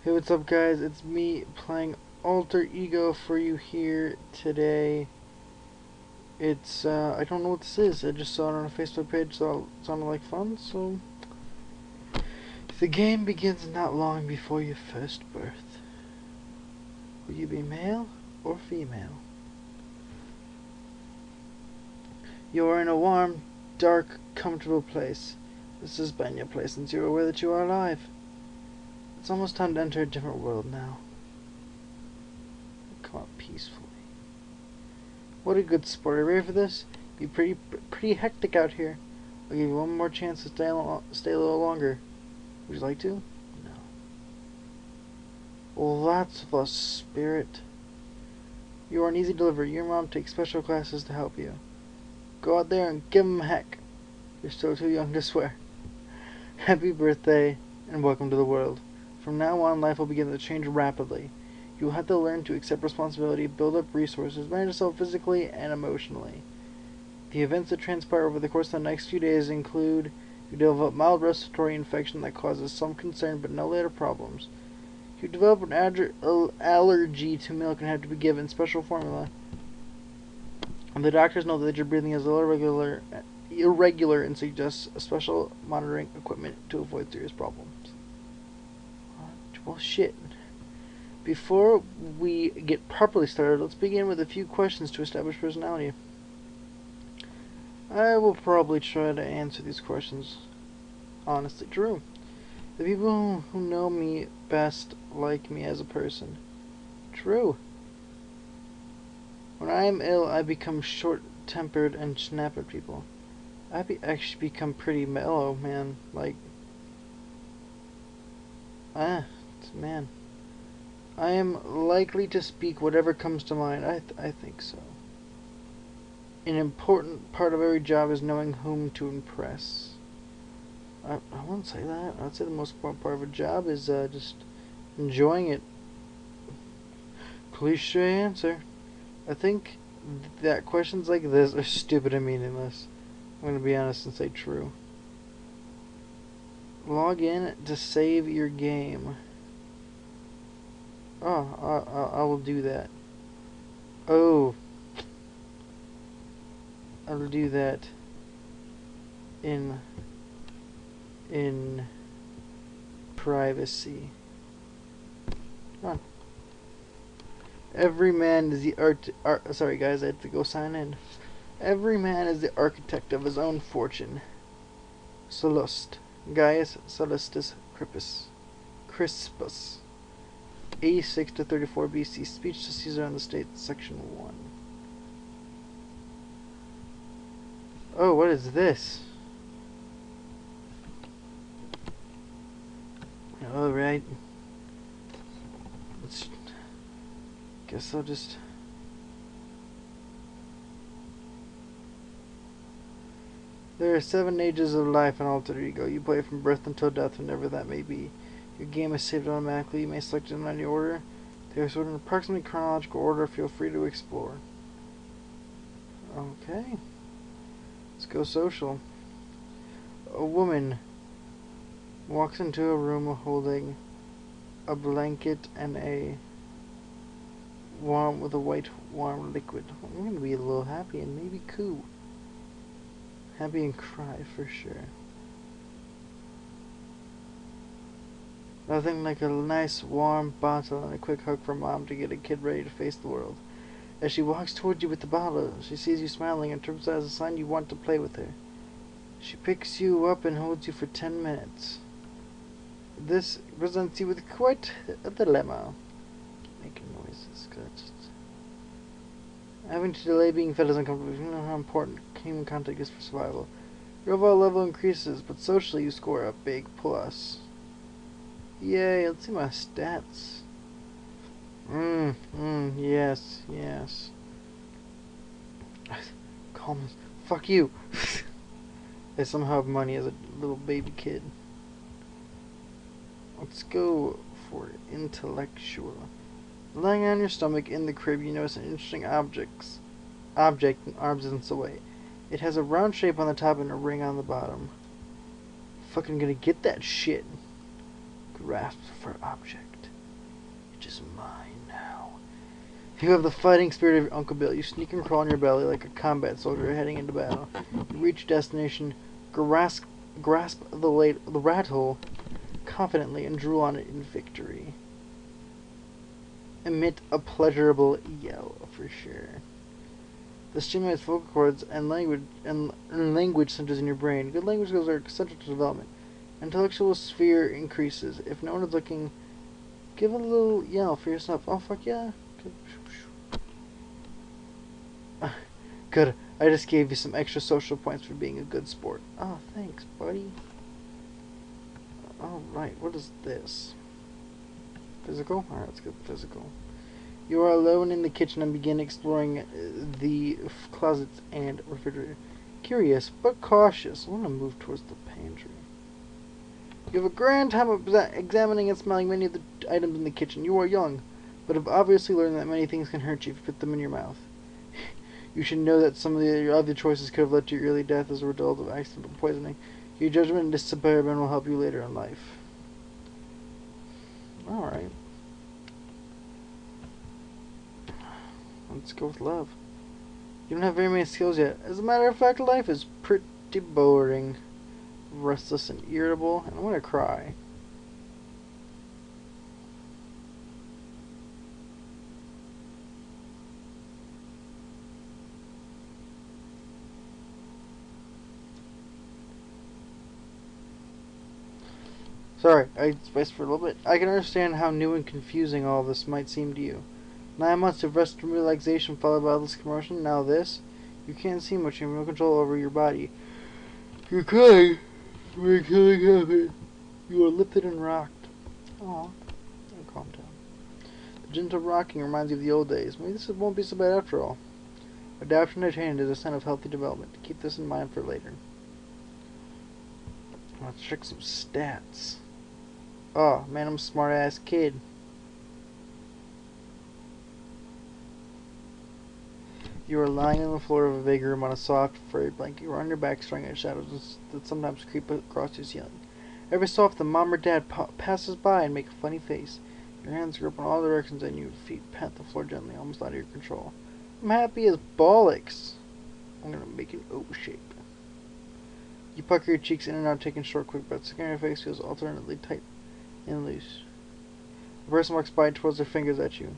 Hey, what's up, guys? It's me playing Alter Ego for you here today. I don't know what this is. I just saw it on a Facebook page, so it sounded like fun, so... The game begins not long before your first birth. Will you be male or female? You are in a warm, dark, comfortable place. This has been your place since you are aware that you are alive. It's almost time to enter a different world now. Come out peacefully. What a good sport. Are you ready for this? Be pretty hectic out here. I'll give you one more chance to stay a little longer. Would you like to? No. Lots of us, spirit. You are an easy delivery. Your mom takes special classes to help you. Go out there and give 'em heck. You're still too young to swear. Happy birthday and welcome to the world. From now on, life will begin to change rapidly. You will have to learn to accept responsibility, build up resources, manage yourself physically and emotionally. The events that transpire over the course of the next few days include: you develop a mild respiratory infection that causes some concern but no later problems. You develop an allergy to milk and have to be given special formula. And the doctors know that your breathing is a little irregular and suggest special monitoring equipment to avoid serious problems. Well, shit. Before we get properly started, let's begin with a few questions to establish personality. I will probably try to answer these questions honestly. True. The people who know me best like me as a person. True. When I am ill, I become short-tempered and snap at people. Actually become pretty mellow, man. Like, man. I am likely to speak whatever comes to mind. I think so. An important part of every job is knowing whom to impress. I wouldn't say that. I'd say the most important part of a job is just enjoying it. Cliche answer. I think that questions like this are stupid and meaningless. I'm going to be honest and say true. Log in to save your game. Oh, I will do that. Oh, I'll do that in privacy. Come on. Every man is the sorry guys, I have to go sign in. Every man is the architect of his own fortune. Sallust. Gaius Sallustus Crispus. 86 to 34 BC. Speech to Caesar on the State, Section 1. Oh, what is this? Alright. Guess I'll just... There are 7 ages of life in Alter Ego. You play from birth until death, whenever that may be. Your game is saved automatically. You may select it in any order. They are sorted in approximately chronological order. Feel free to explore. Okay. Let's go social. A woman walks into a room holding a blanket and a white warm liquid. I'm gonna be a little happy and maybe coo. Happy and cry for sure. Nothing like a nice warm bottle and a quick hug from mom to get a kid ready to face the world. As she walks toward you with the bottle, she sees you smiling and interprets it as a sign you want to play with her. She picks you up and holds you for 10 minutes. This presents you with quite a dilemma. Making noises, good. Having to delay being fed is uncomfortable. You know how important human contact is for survival. Your overall level increases, but socially you score a big plus. Yay, let's see my stats. Yes. Calm. Fuck you. I somehow have money as a little baby kid. Let's go for intellectual. Lying on your stomach in the crib, you notice an interesting object in arm's distance away. It has a round shape on the top and a ring on the bottom. Fucking gonna get that shit. Grasp for object. revenge is mine now. You have the fighting spirit of your Uncle Bill. You sneak and crawl on your belly like a combat soldier heading into battle. You reach destination, grasp the rat hole confidently, and drool on it in victory. Emit a pleasurable yell for sure. This stimulates vocal cords and language centers in your brain. Good language skills are essential to development. Intellectual sphere increases. If no one is looking, give a little yell for yourself. Oh fuck yeah! Good. I just gave you some extra social points for being a good sport. Oh, thanks, buddy. Alright, what is this? Physical? Alright, let's go physical. You are alone in the kitchen and begin exploring the closets and refrigerator. Curious, but cautious. I want to move towards the pantry. You have a grand time of examining and smelling many of the items in the kitchen. You are young, but have obviously learned that many things can hurt you if you put them in your mouth. You should know that some of your other choices could have led to your early death as a result of accidental poisoning. Your judgment and discernment will help you later in life. Alright. Let's go with love. You don't have very many skills yet. As a matter of fact, life is pretty boring. Restless and irritable, and I want to cry. Sorry, I spaced for a little bit. I can understand how new and confusing all this might seem to you. 9 months of rest and relaxation followed by all this commotion, now this. You can't see much, you have no control over your body. You're crying. We're killing heaven. You are lifted and rocked. Aw. Calm down. The gentle rocking reminds you of the old days. Maybe this won't be so bad after all. Adaptation and change is a sign of healthy development. Keep this in mind for later. Let's check some stats. Oh, man, I'm a smart-ass kid. You are lying on the floor of a big room on a soft, furry blanket. You are on your back, staring at shadows that sometimes creep across your ceiling. Every so often, mom or dad passes by and make a funny face. Your hands grip in all directions and your feet pat the floor gently, almost out of your control. I'm happy as bollocks. I'm gonna make an O shape. You pucker your cheeks in and out, taking short, quick breaths. The skin on your face feels alternately tight and loose. A person walks by and twirls their fingers at you.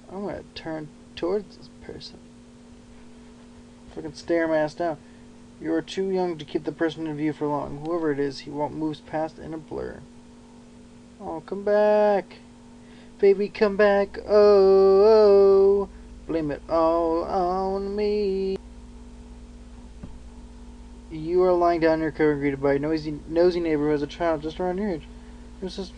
I'm gonna turn towards this person. Fucking stare my ass down. You are too young to keep the person in view for long. Whoever it is, he won't move past in a blur. Oh, come back. Baby, come back. Oh, oh. Blame it all on me. You are lying down in your cover, greeted by a nosy neighbor who has a child just around your age. Who says,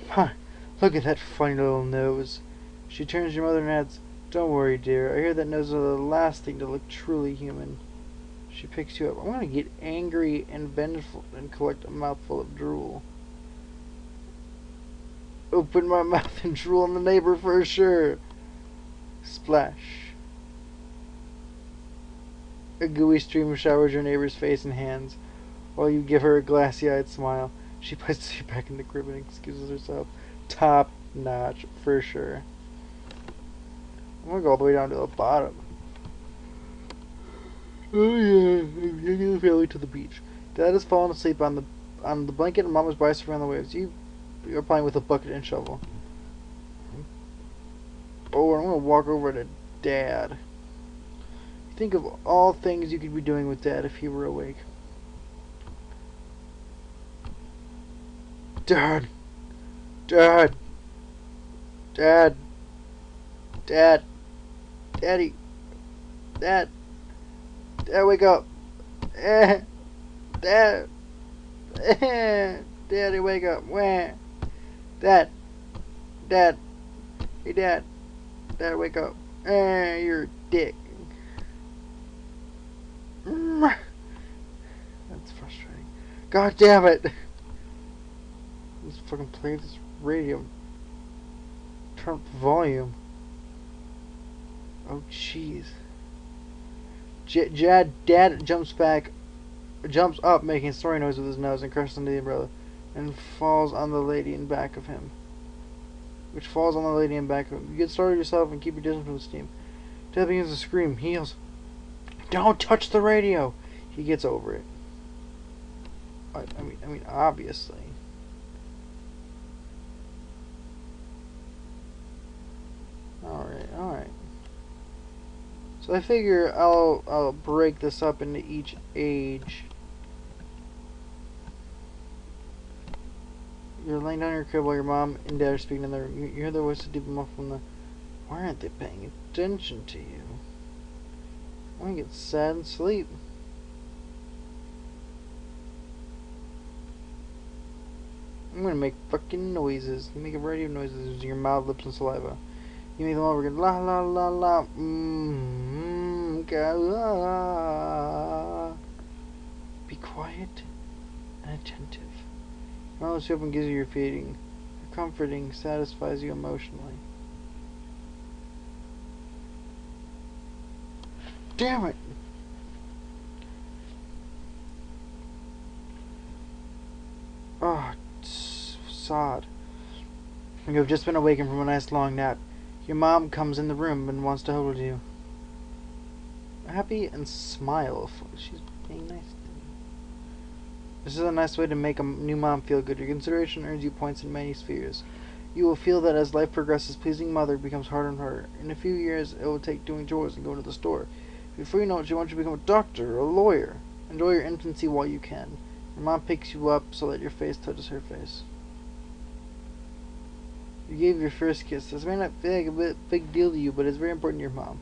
look at that funny little nose. She turns to your mother and adds, don't worry, dear. I hear that noses are the last thing to look truly human. She picks you up. I'm going to get angry and vengeful and collect a mouthful of drool. Open my mouth and drool on the neighbor for sure. Splash. A gooey stream showers your neighbor's face and hands, while you give her a glassy-eyed smile. She puts you back in the crib and excuses herself. Top notch, for sure. I'm gonna go all the way down to the bottom. Oh yeah, I'm taking the family to the beach. Dad has fallen asleep on the blanket and Mom is bicycling on the waves. You're playing with a bucket and shovel. Oh, I'm gonna walk over to Dad. Think of all things you could be doing with Dad if he were awake. Dad! Dad! Dad! Dad! Daddy! Dad! Dad, wake up! Dad! Daddy, wake up! Dad! Dad! Hey, Dad! Dad, wake up! You're a dick. That's frustrating. God damn it! Let's fucking play this radio. Turn up the volume. Oh jeez. Dad jumps up, making a snoring noise with his nose and crashes into the umbrella. and falls on the lady in back of him. Which falls on the lady in back of him. You get started yourself and keep your distance from the steam. Dad begins to scream. He yells, "Don't touch the radio!" He gets over it. I mean, obviously. Alright. So I figure I'll break this up into each age. You're laying down in your crib while your mom and dad are speaking in the room. You hear their voices deep enough from the... Why aren't they paying attention to you? I'm gonna get sad and sleep. I'm gonna make fucking noises. You make a variety of noises using your mouth, lips, and saliva. You make them over again. La la la la. Be quiet and attentive. Your mouth open gives you your feeding. Your comforting satisfies you emotionally. Damn it! Oh, sod. You have just been awakened from a nice long nap. Your mom comes in the room and wants to hold you. Happy and smile. She's being nice to me. This is a nice way to make a new mom feel good. Your consideration earns you points in many spheres. You will feel that as life progresses, pleasing mother becomes harder and harder. In a few years, it will take doing chores and going to the store. Before you know it, she wants you to become a doctor or a lawyer. Enjoy your infancy while you can. Your mom picks you up so that your face touches her face. You gave your first kiss. This may not feel like a big deal to you, but it's very important to your mom.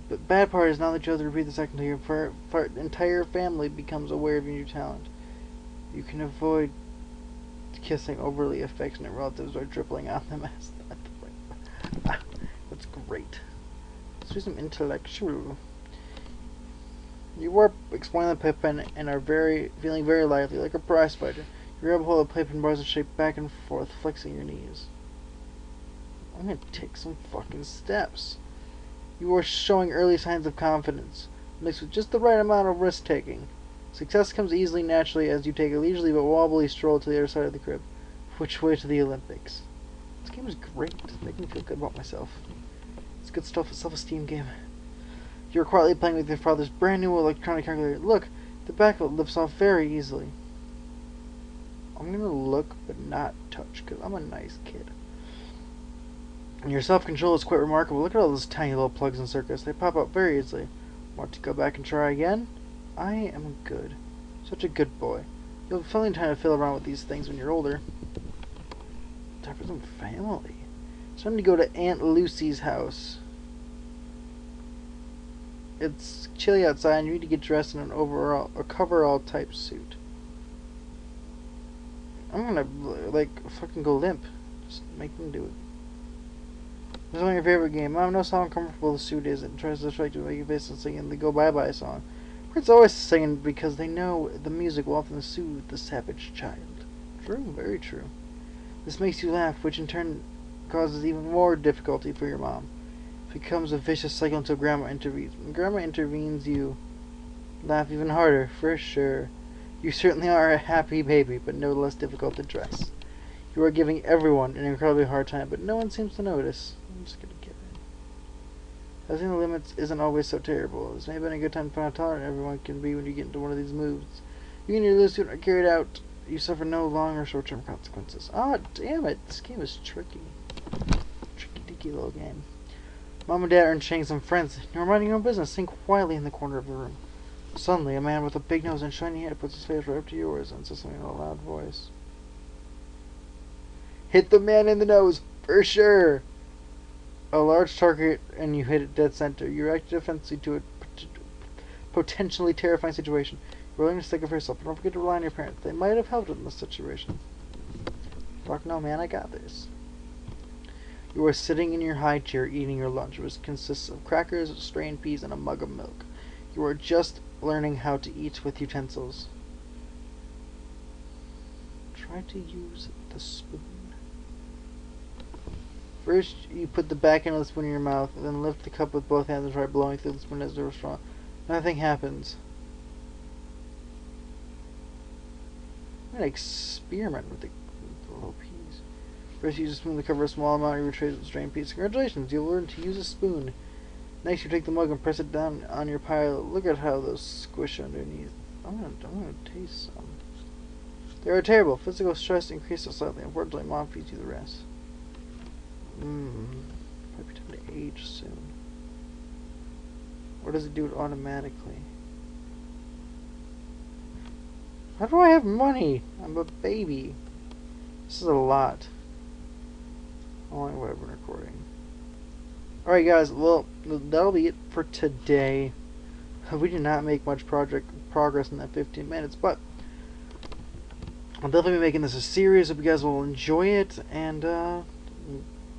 The bad part is now that you have to repeat the second until your entire family becomes aware of your new talent. You can avoid kissing overly affectionate relatives by dribbling on them as that's great. Let's do some intellectual. You are exploring the playpen and are feeling very lively, like a prize fighter. You grab a hold of the playpen bars and shake back and forth, flexing your knees. I'm gonna take some fucking steps. You are showing early signs of confidence, mixed with just the right amount of risk-taking. Success comes easily, naturally, as you take a leisurely but wobbly stroll to the other side of the crib. Which way to the Olympics? This game is great. It's making me feel good about myself. It's good stuff, a self-esteem game. You're quietly playing with your father's brand new electronic calculator. Look, the back of it lifts off very easily. I'm gonna look but not touch, because I'm a nice kid. And your self-control is quite remarkable. Look at all those tiny little plugs and circuits. They pop out very easily. Want to go back and try again? I am good. Such a good boy. You'll have plenty of time to fiddle around with these things when you're older. Time for some family. It's time to go to Aunt Lucy's house. It's chilly outside and you need to get dressed in a coverall type suit. I'm gonna, fucking go limp. Just make them do it. This is one of your favorite games. Mom knows how uncomfortable the suit is and tries to distract you by making faces and singing the Go Bye Bye song. Parents always singing because they know the music will often soothe the savage child. True, very true. This makes you laugh, which in turn causes even more difficulty for your mom. It becomes a vicious cycle until Grandma intervenes. When Grandma intervenes, you laugh even harder, for sure. You certainly are a happy baby, but no less difficult to dress. You are giving everyone an incredibly hard time, but no one seems to notice. I'm just gonna get it. Having the limits isn't always so terrible. This may have been a good time to find out how tolerant everyone can be when you get into one of these moves. You and your little student are carried out. You suffer no long or short-term consequences. Ah, damn it! This game is tricky. Tricky little game. Mom and Dad are entertaining some friends. You're minding your own business, sitting quietly in the corner of the room. Suddenly, a man with a big nose and shiny head puts his face right up to yours and says something in a loud voice. Hit the man in the nose, for sure! A large target, and you hit it dead center. You react defensively to a potentially terrifying situation. You're willing to stick up for yourself, but don't forget to rely on your parents. They might have helped in this situation. Fuck no, man, I got this. You are sitting in your high chair eating your lunch, which consists of crackers, strained peas, and a mug of milk. You are just learning how to eat with utensils. Try to use the spoon. First, you put the back end of the spoon in your mouth, then lift the cup with both hands and try blowing through the spoon as they're strong. Nothing happens. gonna experiment with the little peas. First, use a spoon to cover a small amount of your trays with strained peas. Congratulations, you'll learn to use a spoon. Next, you take the mug and press it down on your pile. Look at how those squish underneath. I'm gonna taste some. They are terrible. Physical stress increases slightly. Unfortunately, Mom feeds you the rest. Might be time to age soon. Or does it do it automatically? How do I have money? I'm a baby. This is a lot. How long have I been recording? Alright guys, well, that'll be it for today. We did not make much progress in that 15 minutes, but I'll definitely be making this a series. Hope you guys will enjoy it, and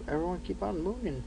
everyone keep on mooning.